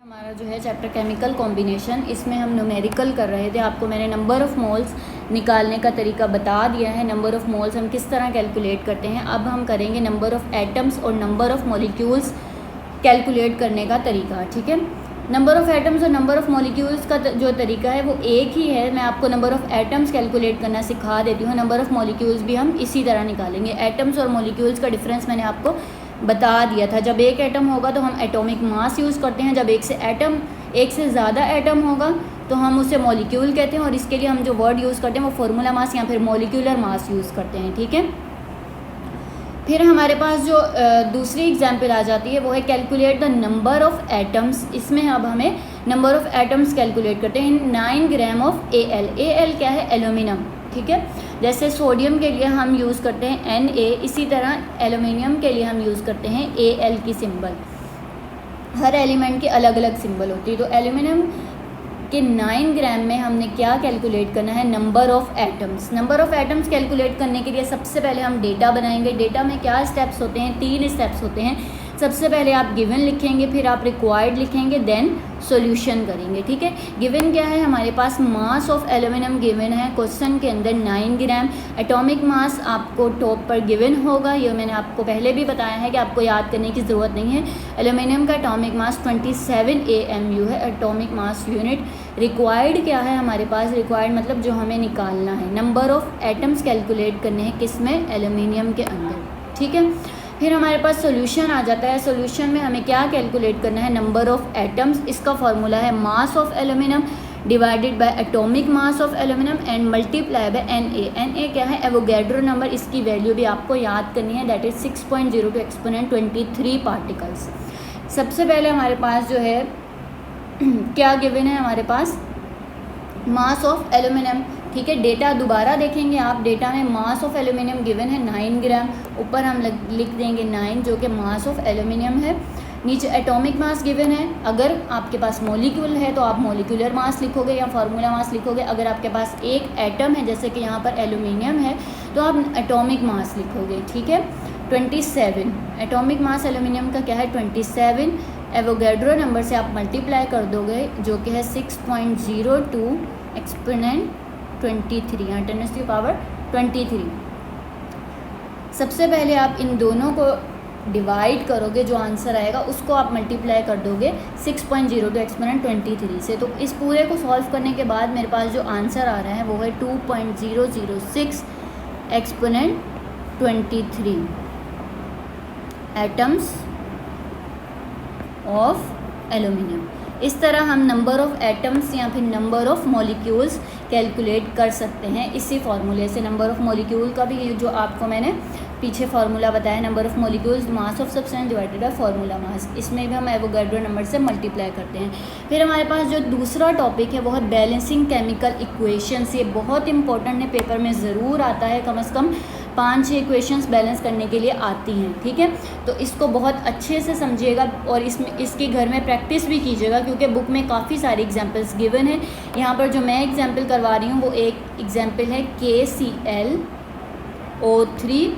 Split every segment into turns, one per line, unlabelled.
हमारा जो है चैप्टर केमिकल कॉम्बिनेशन, इसमें हम न्यूमेरिकल कर रहे थे। आपको मैंने नंबर ऑफ़ मोल्स निकालने का तरीका बता दिया है। नंबर ऑफ़ मोल्स हम किस तरह कैलकुलेट करते हैं। अब हम करेंगे नंबर ऑफ़ एटम्स और नंबर ऑफ़ मॉलिक्यूल्स कैलकुलेट करने का तरीका। ठीक है, नंबर ऑफ़ एटम्स और नंबर ऑफ़ मॉलिक्यूल्स का जो तरीका है वो एक ही है। मैं आपको नंबर ऑफ़ एटम्स कैलकुलेट करना सिखा देती हूँ। नंबर ऑफ़ मॉलिक्यूल्स भी हम इसी तरह निकालेंगे। एटम्स और मॉलिक्यूल्स का डिफरेंस मैंने आपको बता दिया था। जब एक एटम होगा तो हम एटॉमिक मास यूज़ करते हैं। जब एक से ज़्यादा एटम होगा तो हम उसे मॉलिक्यूल कहते हैं, और इसके लिए हम जो वर्ड यूज़ करते हैं वो फार्मूला मास या फिर मॉलिक्यूलर मास यूज़ करते हैं। ठीक है, फिर हमारे पास जो दूसरी एग्जाम्पल आ जाती है वो है calculate the number of atoms. इसमें अब हमें नंबर ऑफ़ एटम्स कैलकुलेट करते हैं। 9 ग्राम ऑफ AL क्या है, एल्यूमिनियम। ठीक है, जैसे सोडियम के लिए हम यूज़ करते हैं Na, इसी तरह एल्यूमिनियम के लिए हम यूज़ करते हैं Al की सिंबल। हर एलिमेंट की अलग अलग सिंबल होती है। तो एल्यूमिनियम के 9 ग्राम में हमने क्या कैलकुलेट करना है, number of atoms. Number of atoms calculate करने के लिए सबसे पहले हम डेटा बनाएंगे। डेटा में क्या स्टेप्स होते हैं, 3 स्टेप्स होते हैं। सबसे पहले आप गिवन लिखेंगे, फिर आप रिक्वायर्ड लिखेंगे, देन सॉल्यूशन करेंगे। ठीक है, गिवन क्या है, हमारे पास मास ऑफ एल्यूमिनियम गिवन है क्वेश्चन के अंदर 9 ग्राम। एटॉमिक मास आपको टॉप पर गिवन होगा, ये मैंने आपको पहले भी बताया है कि आपको याद करने की ज़रूरत नहीं है। एल्यूमिनियम का एटॉमिक मास 27 AMU है, एटॉमिक मास यूनिट। रिक्वायर्ड क्या है हमारे पास, रिक्वायर्ड मतलब जो हमें निकालना है। नंबर ऑफ़ एटम्स कैलकुलेट करने हैं किसमें, एल्यूमिनियम के अंदर। ठीक है, फिर हमारे पास सॉल्यूशन आ जाता है। सॉल्यूशन में हमें क्या कैलकुलेट करना है, नंबर ऑफ़ एटम्स। इसका फॉर्मूला है mass of aluminium divided by atomic mass of aluminium and multiply by Na क्या है, एवोगैड्रो नंबर। इसकी वैल्यू भी आपको याद करनी है, दैट इज़ 6.02 एक्सपोनेंट 23 पार्टिकल्स। सबसे पहले हमारे पास जो है क्या गिवन है, हमारे पास मास ऑफ एल्यूमिनियम। ठीक है, डेटा दोबारा देखेंगे आप। डेटा में मास ऑफ एल्यूमिनियम गिवन है 9 ग्राम, ऊपर हम लिख देंगे 9 जो कि मास ऑफ एल्यूमिनियम है। नीचे एटॉमिक मास गिवन है। अगर आपके पास मॉलिक्यूल है तो आप मॉलिक्यूलर मास लिखोगे या फार्मूला मास लिखोगे। अगर आपके पास एक एटम है जैसे कि यहाँ पर एल्यूमिनियम है तो आप एटॉमिक मास लिखोगे। ठीक है, 27 एटॉमिक मास एल्यूमिनियम का क्या है, 27। एवोगैड्रो नंबर से आप मल्टीप्लाई कर दोगे जो कि है 6.02 एक्सपोनेंट 23 या 10 की पावर 23। सबसे पहले आप इन दोनों को डिवाइड करोगे, जो आंसर आएगा उसको आप मल्टीप्लाई कर दोगे 6.02 एक्सपोनेंट 23 से। तो इस पूरे को सॉल्व करने के बाद मेरे पास जो आंसर आ रहा है वो है 2.006 एक्सपोनेंट 23 एटम्स ऑफ एल्यूमिनियम। इस तरह हम नंबर ऑफ़ एटम्स या फिर नंबर ऑफ़ मॉलिक्यूल्स कैलकुलेट कर सकते हैं इसी फार्मूले से। नंबर ऑफ़ मॉलिक्यूल का भी जो आपको मैंने पीछे फार्मूला बताया, number of molecules mass of substance divided by formula mass, इसमें भी हम एवोगैड्रो नंबर से मल्टीप्लाई करते हैं। फिर हमारे पास जो दूसरा टॉपिक है वो है बैलेंसिंग केमिकल इक्वेशंस। ये बहुत इंपॉर्टेंट है, पेपर में ज़रूर आता है, कम से कम 5-6 इक्वेशंस बैलेंस करने के लिए आती हैं। ठीक है, तो इसको बहुत अच्छे से समझिएगा और इसकी घर में प्रैक्टिस भी कीजिएगा, क्योंकि बुक में काफ़ी सारी एग्जांपल्स गिवन है। यहाँ पर जो मैं एग्जांपल करवा रही हूँ वो एक एग्जांपल है KClO3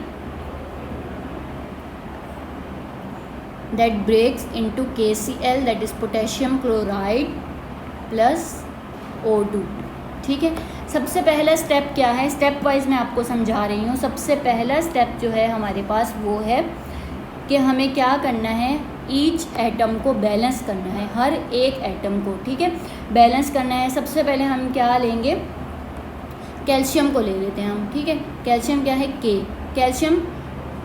that breaks into KCl, that is potassium chloride plus O2। ठीक है, सबसे पहला स्टेप क्या है, स्टेप वाइज मैं आपको समझा रही हूँ। सबसे पहला स्टेप जो है हमारे पास वो है कि हमें क्या करना है, ईच एटम को बैलेंस करना है, हर एक एटम को। ठीक है, बैलेंस करना है। सबसे पहले हम क्या लेंगे, कैल्शियम को ले लेते हैं हम। ठीक है, कैल्शियम क्या है, K। कैल्शियम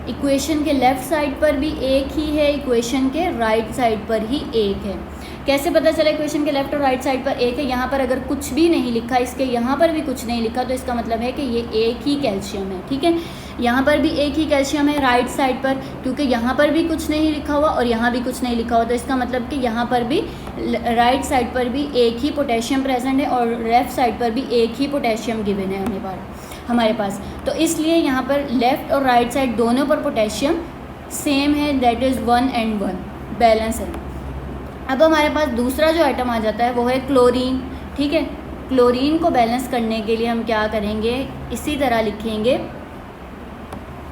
इक्वेशन के लेफ़्ट साइड पर भी एक ही है, इक्वेशन के राइट साइड पर ही एक है। कैसे पता चला इक्वेशन के लेफ्ट और राइट साइड पर एक है, यहाँ पर अगर कुछ भी नहीं लिखा, इसके यहाँ पर भी कुछ नहीं लिखा, तो इसका मतलब है कि ये एक ही कैल्शियम है। ठीक है, यहाँ पर भी एक ही कैल्शियम है राइट साइड पर, क्योंकि यहाँ पर भी कुछ नहीं लिखा हुआ और यहाँ भी कुछ नहीं लिखा हुआ, तो इसका मतलब कि यहाँ पर भी राइट साइड पर भी एक ही पोटेशियम प्रेजेंट है और लेफ़्ट साइड पर भी एक ही पोटेशियम गिवन है हमारे पास। तो इसलिए यहाँ पर लेफ़्ट और राइट साइड दोनों पर पोटेशियम सेम है, दैट इज़ 1 and 1 बैलेंस है। अब हमारे पास दूसरा जो आइटम आ जाता है वो है क्लोरीन। ठीक है, क्लोरीन को बैलेंस करने के लिए हम क्या करेंगे, इसी तरह लिखेंगे।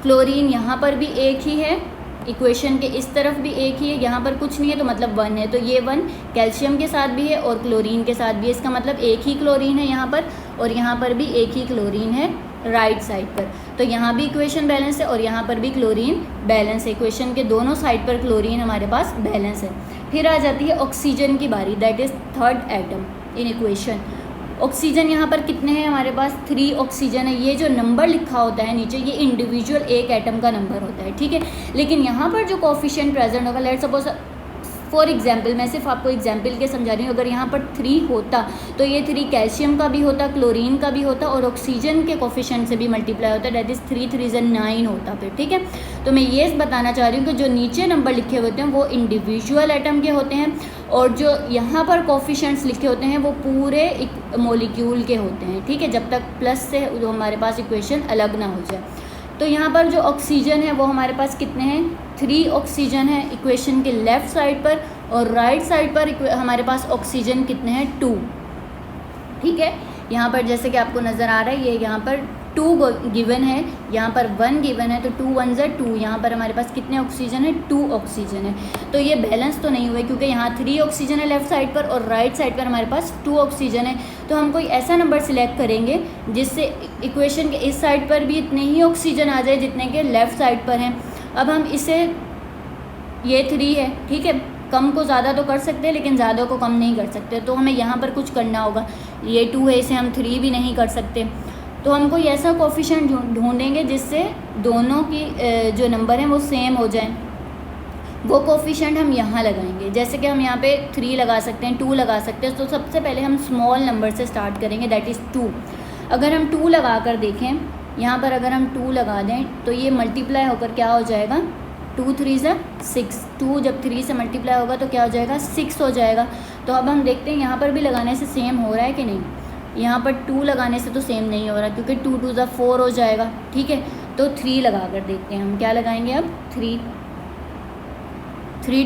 क्लोरीन यहाँ पर भी एक ही है इक्वेशन के इस तरफ भी एक ही है, यहाँ पर कुछ नहीं है तो मतलब 1 है, तो ये 1 कैल्शियम के साथ भी है और क्लोरीन के साथ भी है, इसका मतलब एक ही क्लोरीन है यहाँ पर, और यहाँ पर भी एक ही क्लोरीन है राइट साइड पर। तो यहाँ भी इक्वेशन बैलेंस है और यहाँ पर भी क्लोरीन बैलेंस है, इक्वेशन के दोनों साइड पर क्लोरीन हमारे पास बैलेंस है। फिर आ जाती है ऑक्सीजन की बारी, that is third atom in equation. Oxygen यहाँ पर कितने हैं हमारे पास, 3 ऑक्सीजन है। ये जो नंबर लिखा होता है नीचे, ये इंडिविजुअल एक एटम का नंबर होता है, ठीक है। लेकिन यहाँ पर जो कोफिशिएंट प्रेजेंट होगा, लेट्स सपोज फॉर एग्जाम्पल, मैं सिर्फ आपको एग्जाम्पल के समझा रही हूँ, अगर यहाँ पर 3 होता तो ये 3 कैल्शियम का भी होता, क्लोरीन का भी होता और ऑक्सीजन के कोफिशिएंट से भी मल्टीप्लाई होता, दैट इज़ 3 3 9 होता फिर, ठीक है। तो मैं ये बताना चाह रही हूँ कि जो नीचे नंबर लिखे होते हैं वो इंडिविजुअल एटम के होते हैं, और जो यहाँ पर कोफिशिएंट्स लिखे होते हैं वो पूरे एक मॉलिक्यूल के होते हैं, ठीक है, जब तक प्लस से जो हमारे पास इक्वेशन अलग ना हो जाए। तो यहाँ पर जो ऑक्सीजन है वो हमारे पास कितने हैं, 3 ऑक्सीजन है इक्वेशन के लेफ़्ट साइड पर, और राइट साइड पर हमारे पास ऑक्सीजन कितने हैं, 2, ठीक है। यहाँ पर जैसे कि आपको नज़र आ रहा है, ये यहाँ पर 2 गिवन है, यहाँ पर 1 गिवन है, तो 2 1 ज़ा 2, यहाँ पर हमारे पास कितने ऑक्सीजन है, 2 ऑक्सीजन है। तो ये बैलेंस तो नहीं हुए क्योंकि यहाँ 3 ऑक्सीजन है लेफ़्ट साइड पर और राइट साइड पर हमारे पास 2 ऑक्सीजन है। तो हम कोई ऐसा नंबर सिलेक्ट करेंगे जिससे इक्वेशन के इस साइड पर भी इतने ही ऑक्सीजन आ जाए जितने के लेफ़्ट साइड पर हैं। अब हम इसे, ये 3 है, ठीक है, कम को ज़्यादा तो कर सकते हैं लेकिन ज़्यादा को कम नहीं कर सकते, तो हमें यहाँ पर कुछ करना होगा। ये 2 है, इसे हम 3 भी नहीं कर सकते, तो हम कोई ऐसा कोफिशिएंट ढूंढेंगे जिससे दोनों की जो नंबर हैं वो सेम हो जाएं। वो कोफिशिएंट हम यहाँ लगाएंगे, जैसे कि हम यहाँ पे 3 लगा सकते हैं, 2 लगा सकते हैं। तो सबसे पहले हम स्मॉल नंबर से स्टार्ट करेंगे, दैट इज़ 2। अगर हम 2 लगा कर देखें, यहाँ पर अगर हम 2 लगा दें तो ये मल्टीप्लाई होकर क्या हो जाएगा, 2 3 ज़ा 6, 2 जब 3 से मल्टीप्लाई होगा तो क्या हो जाएगा, 6 हो जाएगा। तो अब हम देखते हैं यहाँ पर भी लगाने से सेम हो रहा है कि नहीं। यहाँ पर 2 लगाने से तो सेम नहीं हो रहा क्योंकि 2 2 ज़ा 4 हो जाएगा, ठीक है। तो 3 लगा कर देखते हैं हम, क्या लगाएंगे अब, 3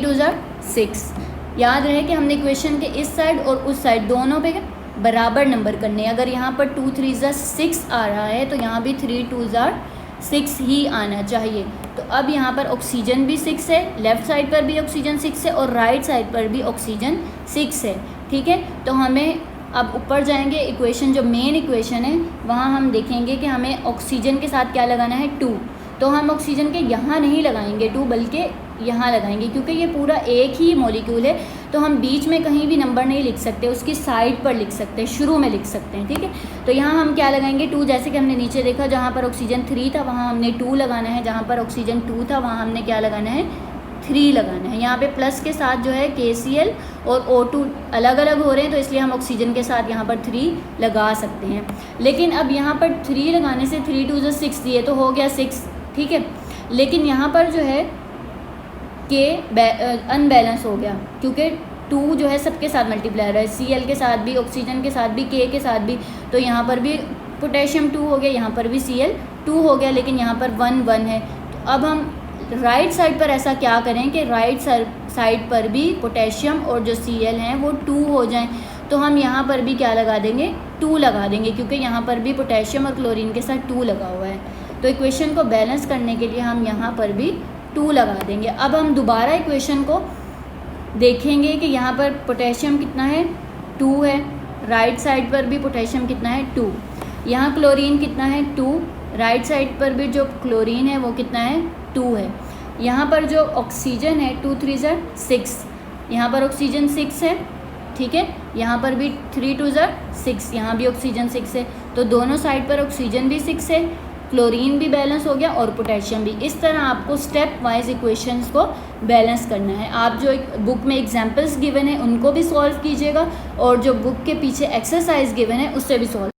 2 ज़ा 6। याद रहे कि हमने इक्वेशन के इस साइड और उस साइड दोनों पे बराबर नंबर करने हैं। अगर यहाँ पर 2 3 ज़ा 6 आ रहा है तो यहाँ भी 3 2 ज़ा 6 ही आना चाहिए। तो अब यहाँ पर ऑक्सीजन भी 6 है, लेफ़्ट साइड पर भी ऑक्सीजन 6 है और राइट साइड पर भी ऑक्सीजन 6 है, ठीक है। तो हमें अब ऊपर जाएंगे, इक्वेशन जो मेन इक्वेशन है वहाँ हम देखेंगे कि हमें ऑक्सीजन के साथ क्या लगाना है, 2। तो हम ऑक्सीजन के यहाँ नहीं लगाएंगे 2 बल्कि यहाँ लगाएंगे, क्योंकि ये पूरा एक ही मॉलिक्यूल है। तो हम बीच में कहीं भी नंबर नहीं लिख सकते, उसकी साइड पर लिख सकते हैं, शुरू में लिख सकते हैं, ठीक है। तो यहाँ हम क्या लगाएंगे, 2। जैसे कि हमने नीचे देखा, जहाँ पर ऑक्सीजन 3 था वहाँ हमने 2 लगाना है, जहाँ पर ऑक्सीजन 2 था वहाँ हमने क्या लगाना है, 3 लगाना है। यहाँ पे प्लस के साथ जो है KCl और O2 अलग अलग हो रहे हैं, तो इसलिए हम ऑक्सीजन के साथ यहाँ पर 3 लगा सकते हैं। लेकिन अब यहाँ पर 3 लगाने से 3 2 ज़ा 6, ये तो हो गया 6, ठीक है। लेकिन यहाँ पर जो है K अनबैलेंस हो गया क्योंकि 2 जो है सबके साथ मल्टीप्लाई हो रहा है, Cl के साथ भी, ऑक्सीजन के साथ भी, K के साथ भी। तो यहाँ पर भी पोटेशियम 2 हो गया, यहाँ पर भी Cl 2 हो गया, लेकिन यहाँ पर 1 1 है। तो अब हम राइट साइड पर ऐसा क्या करें कि राइट साइड पर भी पोटेशियम और जो Cl हैं वो 2 हो जाएं। तो हम यहाँ पर भी क्या लगा देंगे, 2 लगा देंगे, क्योंकि यहाँ पर भी पोटेशियम और क्लोरीन के साथ 2 लगा हुआ है। तो इक्वेशन को बैलेंस करने के लिए हम यहाँ पर भी 2 लगा देंगे। अब हम दोबारा इक्वेशन को देखेंगे कि यहाँ पर पोटेशियम कितना है, 2 है, राइट साइड पर भी पोटेशियम कितना है, 2। यहाँ क्लोरीन कितना है, 2, राइट साइड पर भी जो क्लोरीन है वो कितना है, 2 है। यहाँ पर जो ऑक्सीजन है 2 3 ज़ा 6, यहाँ पर ऑक्सीजन 6 है, ठीक है। यहाँ पर भी 3 2 ज़ा 6, यहाँ भी ऑक्सीजन 6 है। तो दोनों साइड पर ऑक्सीजन भी 6 है, क्लोरीन भी बैलेंस हो गया और पोटेशियम भी। इस तरह आपको स्टेप वाइज इक्वेशंस को बैलेंस करना है। आप जो बुक में एग्जांपल्स गिवन है उनको भी सॉल्व कीजिएगा और जो बुक के पीछे एक्सरसाइज गिवन है उससे भी सॉल्व